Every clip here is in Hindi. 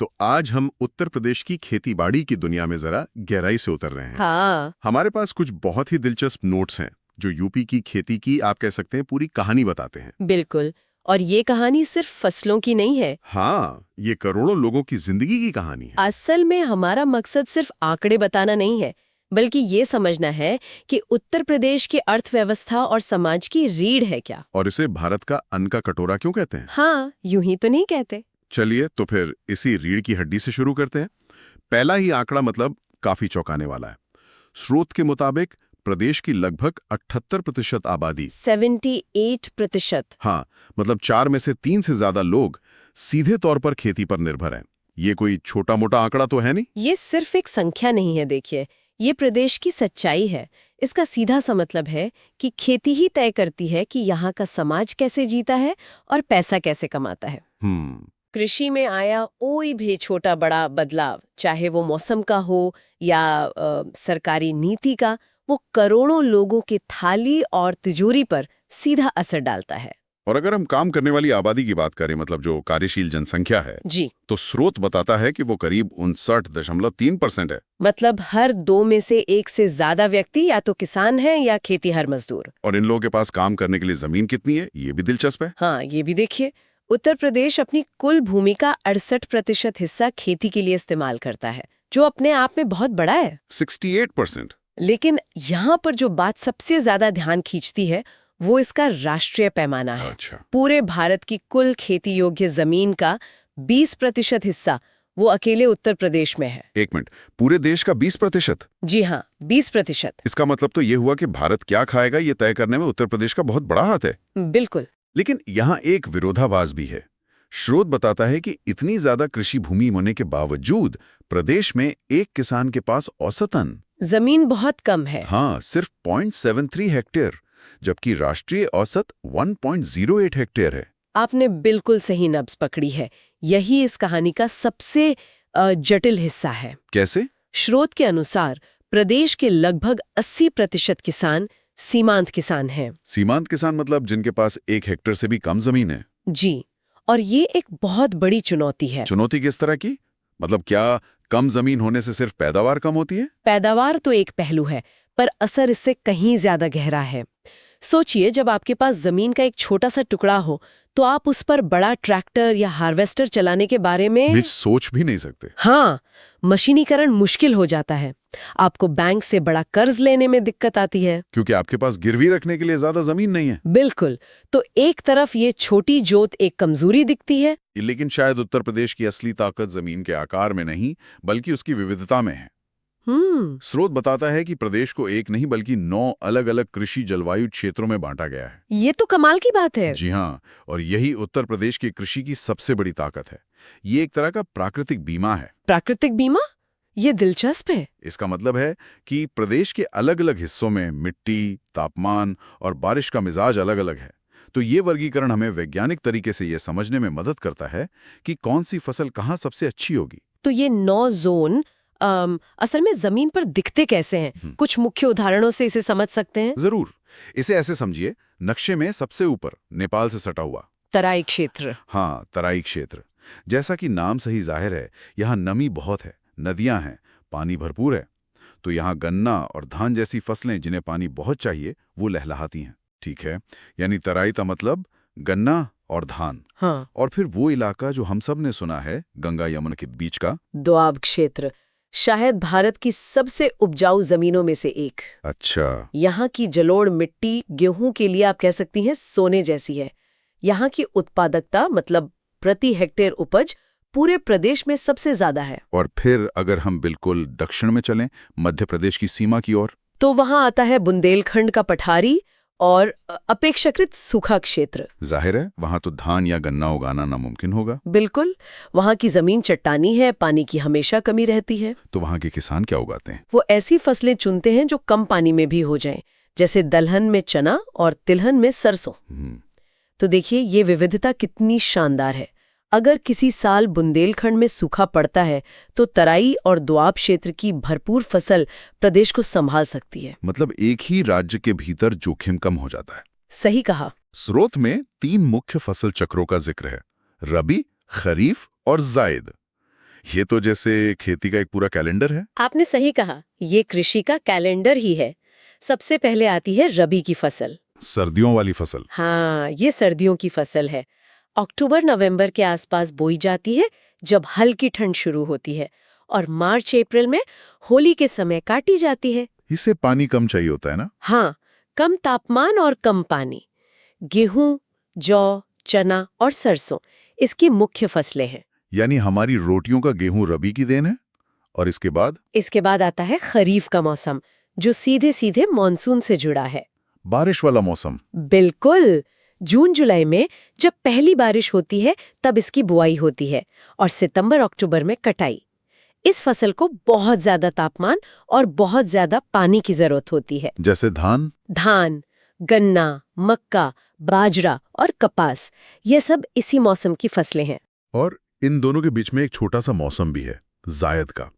तो आज हम उत्तर प्रदेश की खेतीबाड़ी की दुनिया में जरा गहराई से उतर रहे हैं। हाँ। हमारे पास कुछ बहुत ही दिलचस्प नोट्स हैं जो यूपी की खेती की आप कह सकते हैं पूरी कहानी बताते हैं। बिल्कुल। और ये कहानी सिर्फ फसलों की नहीं है। हाँ, ये करोड़ों लोगों की जिंदगी की कहानी है। असल में हमारा मकसद सिर्फ आंकड़े बताना नहीं है, बल्कि ये समझना है कि उत्तर प्रदेश की अर्थव्यवस्था और समाज की रीढ़ है क्या। और इसे भारत का अन्न का कटोरा क्यों कहते हैं? हाँ, यूं ही तो नहीं कहते। चलिए तो फिर इसी रीढ़ की हड्डी से शुरू करते हैं। पहला ही आंकड़ा मतलब काफी चौंकाने वाला है। स्रोत के मुताबिक प्रदेश की लगभग 78% आबादी 78%। हाँ, मतलब 4 में से 3 से ज्यादा लोग सीधे तौर पर खेती पर निर्भर हैं। ये कोई छोटा मोटा आंकड़ा तो है नहीं। ये सिर्फ एक संख्या नहीं है, देखिए, ये प्रदेश की सच्चाई है। इसका सीधा सा मतलब है कि खेती ही तय करती है कि यहाँ का समाज कैसे जीता है और पैसा कैसे कमाता है। कृषि में आया कोई भी छोटा बड़ा बदलाव, चाहे वो मौसम का हो या सरकारी नीति का, वो करोड़ों लोगों की थाली और तिजोरी पर सीधा असर डालता है। और अगर हम काम करने वाली आबादी की बात करें, मतलब जो कार्यशील जनसंख्या है जी, तो स्रोत बताता है कि वो करीब 59.3% है। मतलब हर 2 में से 1 से ज्यादा व्यक्ति या तो किसान हैं या खेतीहर मजदूर। और इन लोगों के पास काम करने के लिए जमीन कितनी है, ये भी दिलचस्प है। हाँ, ये भी देखिए, उत्तर प्रदेश अपनी कुल भूमि का 68% हिस्सा खेती के लिए इस्तेमाल करता है, जो अपने आप में बहुत बड़ा है। 68%। लेकिन यहाँ पर जो बात सबसे ज्यादा ध्यान खींचती है वो इसका राष्ट्रीय पैमाना है। अच्छा। पूरे भारत की कुल खेती योग्य जमीन का 20% हिस्सा वो अकेले उत्तर प्रदेश में है। एक मिनट, पूरे देश का 20%? जी हाँ, 20%। इसका मतलब तो ये हुआ कि भारत क्या खाएगा ये तय करने में उत्तर प्रदेश का बहुत बड़ा हाथ है। बिल्कुल। लेकिन यहाँ एक विरोधाभास भी है। स्रोत बताता है कि इतनी ज्यादा कृषि भूमि होने के बावजूद प्रदेश में एक किसान के पास औसतन जमीन बहुत कम है। हाँ, सिर्फ 0.73 हेक्टेयर, जबकि राष्ट्रीय औसत 1.08 हेक्टेयर है। आपने बिल्कुल सही नब्ज पकड़ी है। यही इस कहानी का सबसे जटिल हिस्सा है। कैसे? स्रोत के अनुसार प्रदेश के लगभग 80% किसान सीमांत किसान हैं। सीमांत किसान मतलब जिनके पास 1 हेक्टेयर से भी कम जमीन है। जी, और ये एक बहुत बड़ी चुनौती है। चुनौती किस तरह की? मतलब क्या कम जमीन होने से सिर्फ पैदावार कम होती है? पैदावार तो एक पहलू है, पर असर इससे कहीं ज्यादा गहरा है। सोचिए, जब आपके पास जमीन का एक छोटा सा टुकड़ा हो तो आप उस पर बड़ा ट्रैक्टर या हार्वेस्टर चलाने के बारे में सोच भी नहीं सकते। हाँ, मशीनीकरण मुश्किल हो जाता है। आपको बैंक से बड़ा कर्ज लेने में दिक्कत आती है, क्योंकि आपके पास गिरवी रखने के लिए ज्यादा जमीन नहीं है। बिल्कुल। तो एक तरफ ये छोटी जोत एक कमजोरी दिखती है, लेकिन शायद उत्तर प्रदेश की असली ताकत जमीन के आकार में नहीं, बल्कि उसकी विविधता में है। स्रोत बताता है कि प्रदेश को एक नहीं बल्कि 9 अलग-अलग कृषि जलवायु क्षेत्रों में बांटा गया है। ये तो कमाल की बात है। जी हाँ, और यही उत्तर प्रदेश की कृषि की सबसे बड़ी ताकत है। ये एक तरह का प्राकृतिक बीमा है। प्राकृतिक बीमा? ये दिलचस्प है। इसका मतलब है कि प्रदेश के अलग-अलग हिस्सों में मिट्टी, तापमान और बारिश का मिजाज अलग-अलग है। तो ये वर्गीकरण हमें वैज्ञानिक तरीके से ये समझने में मदद करता है कि कौन सी फसल कहाँ सबसे अच्छी होगी। तो ये 9 जोन असल में जमीन पर दिखते कैसे हैं? कुछ मुख्य उदाहरणों से इसे समझ सकते हैं। जरूर। इसे ऐसे समझिए, नक्शे में सबसे ऊपर नेपाल से सटा हुआ तराई क्षेत्र। हाँ, तराई क्षेत्र। जैसा कि नाम से ही जाहिर है, यहाँ नमी बहुत है, नदियां हैं, पानी भरपूर है। तो यहाँ गन्ना और धान जैसी फसलें जिन्हें पानी बहुत चाहिए वो लहलहाती हैं। ठीक है, यानी तराई का मतलब गन्ना और धान। हाँ। और फिर वो इलाका जो हम सब ने सुना है, गंगा यमुना के बीच का दोआब क्षेत्र, शायद भारत की सबसे उपजाऊ जमीनों में से एक। अच्छा। यहाँ की जलोढ़ मिट्टी गेहूं के लिए आप कह सकती हैं सोने जैसी है। यहाँ की उत्पादकता मतलब प्रति हेक्टेयर उपज पूरे प्रदेश में सबसे ज्यादा है। और फिर अगर हम बिल्कुल दक्षिण में चलें, मध्य प्रदेश की सीमा की ओर, तो वहां आता है बुंदेलखंड का पठारी और अपेक्षाकृत सूखा क्षेत्र। जाहिर है वहां तो धान या गन्ना उगाना नामुमकिन होगा। बिल्कुल, वहां की जमीन चट्टानी है, पानी की हमेशा कमी रहती है। तो वहां के किसान क्या उगाते हैं? वो ऐसी फसलें चुनते हैं जो कम पानी में भी हो जाएं, जैसे दलहन में चना और तिलहन में सरसों। तो देखिए ये विविधता कितनी शानदार है। अगर किसी साल बुंदेलखंड में सूखा पड़ता है तो तराई और दोआब क्षेत्र की भरपूर फसल प्रदेश को संभाल सकती है। मतलब एक ही राज्य के भीतर जोखिम कम हो जाता है। सही कहा। स्रोत में 3 मुख्य फसल चक्रों का जिक्र है, रबी, खरीफ और जायद। ये तो जैसे खेती का एक पूरा कैलेंडर है। आपने सही कहा, ये कृषि का कैलेंडर ही है। सबसे पहले आती है रबी की फसल। सर्दियों वाली फसल। हाँ, ये सर्दियों की फसल है। अक्टूबर नवंबर के आसपास बोई जाती है, जब हल्की ठंड शुरू होती है, और मार्च अप्रैल में होली के समय काटी जाती है। इससे पानी कम चाहिए होता है ना? हाँ, कम तापमान और कम पानी। गेहूं, जौ, चना और सरसों इसकी मुख्य फसलें हैं। यानी हमारी रोटियों का गेहूं रबी की देन है। और इसके बाद आता है खरीफ का मौसम, जो सीधे सीधे मॉनसून से जुड़ा है। बारिश वाला मौसम। बिल्कुल। जून जुलाई में जब पहली बारिश होती है तब इसकी बुआई होती है, और सितंबर अक्टूबर में कटाई। इस फसल को बहुत ज्यादा तापमान और बहुत ज्यादा पानी की जरूरत होती है। जैसे धान, गन्ना, मक्का, बाजरा और कपास, ये सब इसी मौसम की फसलें हैं। और इन दोनों के बीच में एक छोटा सा मौसम भी है, जायद का।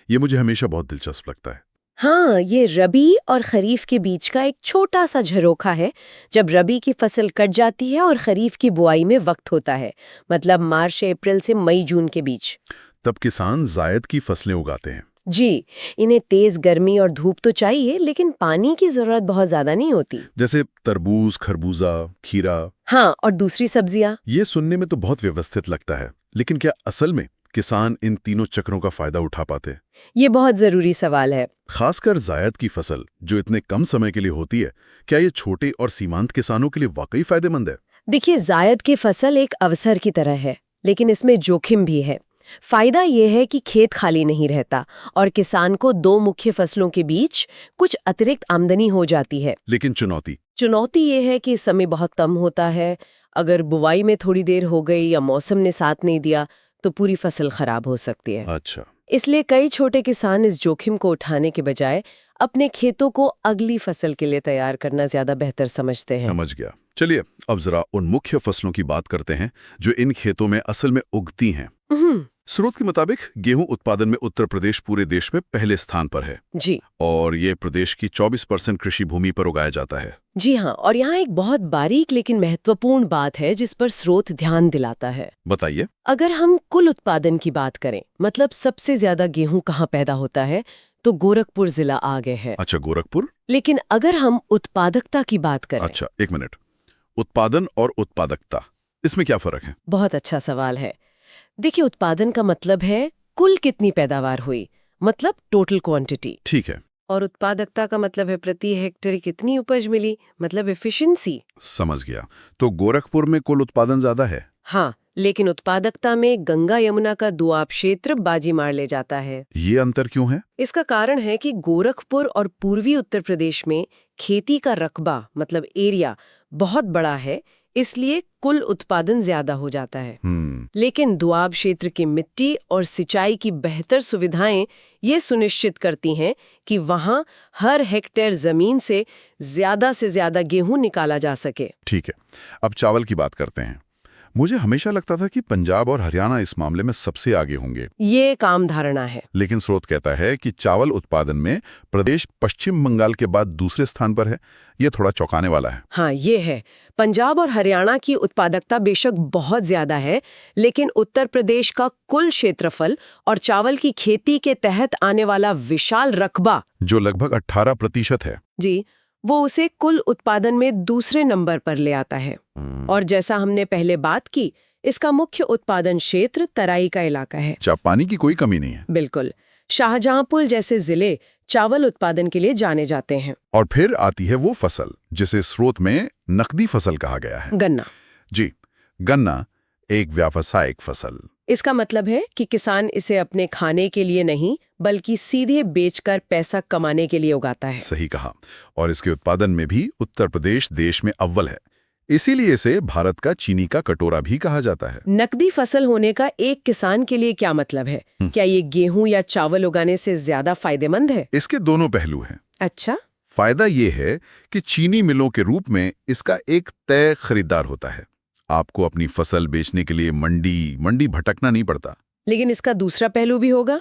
ये मुझे हमेशा बहुत दिलचस्प लगता है। हाँ, ये रबी और खरीफ के बीच का एक छोटा सा झरोखा है, जब रबी की फसल कट जाती है और खरीफ की बुआई में वक्त होता है, मतलब मार्च अप्रैल से मई जून के बीच। तब किसान जायद की फसलें उगाते हैं। जी, इन्हें तेज गर्मी और धूप तो चाहिए, लेकिन पानी की जरूरत बहुत ज्यादा नहीं होती। जैसे तरबूज, खरबूजा, खीरा। हाँ, और दूसरी सब्जियां। ये सुनने में तो बहुत व्यवस्थित लगता है, लेकिन क्या असल में किसान इन तीनों चक्रों का फायदा उठा पाते? ये बहुत जरूरी सवाल है। खासकर जायद की फसल, जो इतने कम समय के लिए होती है, क्या ये छोटे और सीमांत किसानों के लिए वाकई फायदेमंद है? देखिए, जायद की फसल एक अवसर की तरह है, लेकिन इसमें जोखिम भी है। फायदा ये है कि खेत खाली नहीं रहता और किसान को दो मुख्य फसलों के बीच कुछ अतिरिक्त आमदनी हो जाती है। लेकिन चुनौती ये है कि समय बहुत कम होता है। अगर बुवाई में थोड़ी देर हो गई या मौसम ने साथ नहीं दिया तो पूरी फसल खराब हो सकती है। अच्छा। इसलिए कई छोटे किसान इस जोखिम को उठाने के बजाय अपने खेतों को अगली फसल के लिए तैयार करना ज्यादा बेहतर समझते हैं। समझ गया। चलिए अब जरा उन मुख्य फसलों की बात करते हैं जो इन खेतों में असल में उगती हैं। स्रोत के मुताबिक गेहूं उत्पादन में उत्तर प्रदेश पूरे देश में पहले स्थान पर है। जी। और ये प्रदेश की 24% कृषि भूमि पर उगाया जाता है। जी हाँ, और यहाँ एक बहुत बारीक लेकिन महत्वपूर्ण बात है जिस पर स्रोत ध्यान दिलाता है। बताइए। अगर हम कुल उत्पादन की बात करें, मतलब सबसे ज्यादा गेहूं कहाँ पैदा होता है, तो गोरखपुर जिला आगे है। अच्छा, गोरखपुर। लेकिन अगर हम उत्पादकता की बात करें। अच्छा, एक मिनट। उत्पादन और उत्पादकता, इसमें क्या फर्क है? बहुत अच्छा सवाल है। देखिए, उत्पादन का मतलब है कुल कितनी पैदावार हुई, मतलब टोटल क्वांटिटी। ठीक है। और उत्पादकता का मतलब है प्रति हेक्टेयर कितनी उपज मिली, मतलब एफिशिएंसी। समझ गया। तो गोरखपुर में कुल उत्पादन ज्यादा है। हाँ, लेकिन उत्पादकता में गंगा यमुना का दुआब क्षेत्र बाजी मार ले जाता है। ये अंतर क्यों है? इसका कारण है कि गोरखपुर और पूर्वी उत्तर प्रदेश में खेती का रकबा, मतलब एरिया, बहुत बड़ा है, इसलिए कुल उत्पादन ज्यादा हो जाता है। लेकिन दुआब क्षेत्र की मिट्टी और सिंचाई की बेहतर सुविधाएं ये सुनिश्चित करती हैं कि वहां हर हेक्टेयर जमीन से ज्यादा गेहूं निकाला जा सके। ठीक है, अब चावल की बात करते हैं। मुझे हमेशा लगता था कि पंजाब और हरियाणा इस मामले में सबसे आगे होंगे। ये एक आम धारणा है, लेकिन स्रोत कहता है कि चावल उत्पादन में प्रदेश पश्चिम बंगाल के बाद दूसरे स्थान पर है। ये थोड़ा चौंकाने वाला है। हाँ, ये है। पंजाब और हरियाणा की उत्पादकता बेशक बहुत ज्यादा है, लेकिन उत्तर प्रदेश का कुल क्षेत्रफल और चावल की खेती के तहत आने वाला विशाल रकबा, जो लगभग 18% है, जी, वो उसे कुल उत्पादन में दूसरे नंबर पर ले आता है। और जैसा हमने पहले बात की, इसका मुख्य उत्पादन क्षेत्र तराई का इलाका है। पानी की कोई कमी नहीं है। बिल्कुल। शाहजहांपुर जैसे जिले चावल उत्पादन के लिए जाने जाते हैं। और फिर आती है वो फसल जिसे स्रोत में नकदी फसल कहा गया है, गन्ना। जी, गन्ना एक व्यावसायिक फसल। इसका मतलब है कि किसान इसे अपने खाने के लिए नहीं, बल्कि सीधे बेचकर पैसा कमाने के लिए उगाता है। सही कहा। और इसके उत्पादन में भी उत्तर प्रदेश देश में अव्वल है। इसीलिए इसे भारत का चीनी का कटोरा भी कहा जाता है। नकदी फसल होने का एक किसान के लिए क्या मतलब है? क्या ये गेहूं या चावल उगाने से ज्यादा फायदेमंद है? इसके दोनों पहलू हैं। अच्छा। फायदा ये है कि चीनी मिलों के रूप में इसका एक तय खरीदार होता है। आपको अपनी फसल बेचने के लिए मंडी भटकना नहीं पड़ता। लेकिन इसका दूसरा पहलू भी होगा।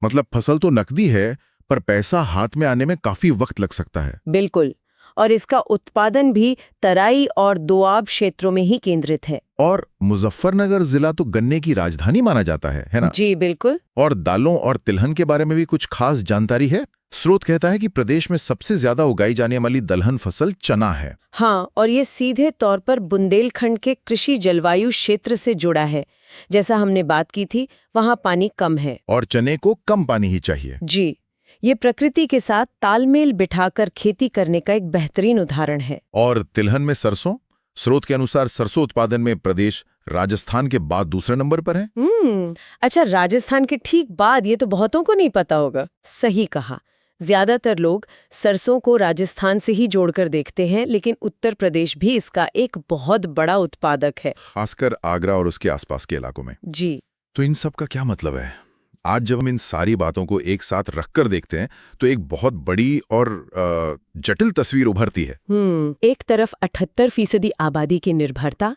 मतलब फसल तो नकदी है, पर पैसा हाथ में आने में काफी वक्त लग सकता है। बिल्कुल। और इसका उत्पादन भी तराई और दोआब क्षेत्रों में ही केंद्रित है। और मुजफ्फरनगर जिला तो गन्ने की राजधानी माना जाता है ना? जी बिल्कुल। और दालों और तिलहन के बारे में भी कुछ खास जानकारी है? स्रोत कहता है कि प्रदेश में सबसे ज्यादा उगाई जाने वाली दलहन फसल चना है। हाँ, और ये सीधे तौर पर बुंदेलखंड के कृषि जलवायु क्षेत्र से जुड़ा है। जैसा हमने बात की थी, वहाँ पानी कम है और चने को कम पानी ही चाहिए। जी, ये प्रकृति के साथ तालमेल बिठाकर खेती करने का एक बेहतरीन उदाहरण है। और तिलहन में सरसों? स्रोत के अनुसार सरसों उत्पादन में प्रदेश राजस्थान के बाद दूसरे नंबर पर है। अच्छा, राजस्थान के ठीक बाद? ये तो बहुतों को नहीं पता होगा। सही कहा, ज्यादातर लोग सरसों को राजस्थान से ही जोड़कर देखते हैं, लेकिन उत्तर प्रदेश भी इसका एक बहुत बड़ा उत्पादक है, खासकर आगरा और उसके आसपास के इलाकों में। जी। तो इन सब का क्या मतलब है? आज जब हम इन सारी बातों को एक साथ रखकर देखते हैं तो एक बहुत बड़ी और जटिल तस्वीर उभरती है। एक तरफ 78% आबादी की निर्भरता,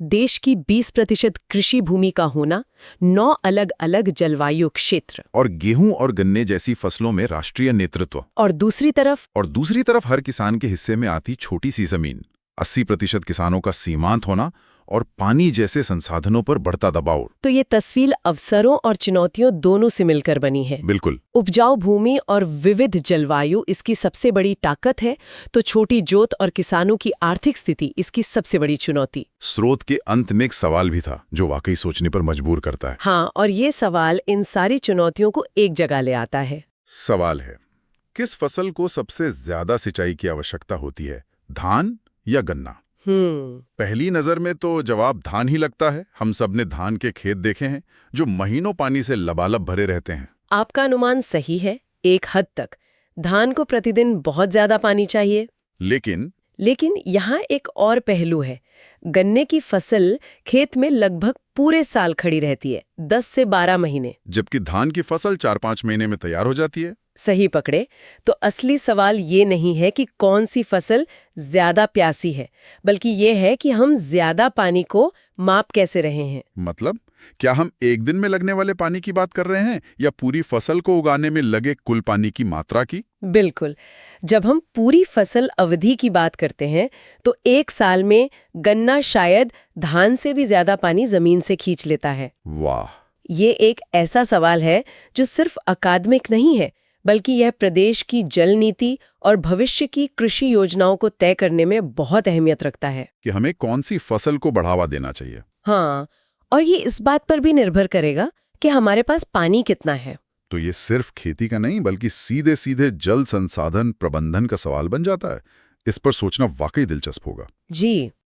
देश की 20% कृषि भूमि का होना, 9 अलग अलग जलवायु क्षेत्र, और गेहूं और गन्ने जैसी फसलों में राष्ट्रीय नेतृत्व। और दूसरी तरफ हर किसान के हिस्से में आती छोटी सी जमीन, 80% किसानों का सीमांत होना और पानी जैसे संसाधनों पर बढ़ता दबाव। तो ये तस्वीर अवसरों और चुनौतियों दोनों से मिलकर बनी है। बिल्कुल। उपजाऊ भूमि और विविध जलवायु इसकी सबसे बड़ी ताकत है, तो छोटी जोत और किसानों की आर्थिक स्थिति इसकी सबसे बड़ी चुनौती। स्रोत के अंत में एक सवाल भी था जो वाकई सोचने पर मजबूर करता है। हाँ, और ये सवाल इन सारी चुनौतियों को एक जगह ले आता है। सवाल है, किस फसल को सबसे ज्यादा सिंचाई की आवश्यकता होती है, धान या गन्ना? पहली नजर में तो जवाब धान ही लगता है। हम सब ने धान के खेत देखे हैं जो महीनों पानी से लबालब भरे रहते हैं। आपका अनुमान सही है, एक हद तक। धान को प्रतिदिन बहुत ज्यादा पानी चाहिए। लेकिन यहाँ एक और पहलू है। गन्ने की फसल खेत में लगभग पूरे साल खड़ी रहती है, 10 से 12 महीने, जबकि धान की फसल 4-5 महीने में तैयार हो जाती है। सही पकड़े। तो असली सवाल ये नहीं है कि कौन सी फसल ज्यादा प्यासी है, बल्कि ये है कि हम ज्यादा पानी को माप कैसे रहे हैं। मतलब क्या हम एक दिन में लगने वाले पानी की बात कर रहे हैं या पूरी फसल को उगाने में लगे कुल पानी की मात्रा की? बिल्कुल। जब हम पूरी फसल अवधि की बात करते हैं तो एक साल में गन्ना शायद धान से भी ज्यादा पानी जमीन से खींच लेता है। वाह! ये एक ऐसा सवाल है जो सिर्फ अकादमिक नहीं है, बल्कि यह प्रदेश की जल नीति और भविष्य की कृषि योजनाओं को तय करने में बहुत अहमियत रखता है कि हमें कौन सी फसल को बढ़ावा देना चाहिए। हाँ, और ये इस बात पर भी निर्भर करेगा कि हमारे पास पानी कितना है। तो ये सिर्फ खेती का नहीं बल्कि सीधे सीधे जल संसाधन प्रबंधन का सवाल बन जाता है। इस पर सोचना वाकई दिलचस्प होगा। जी।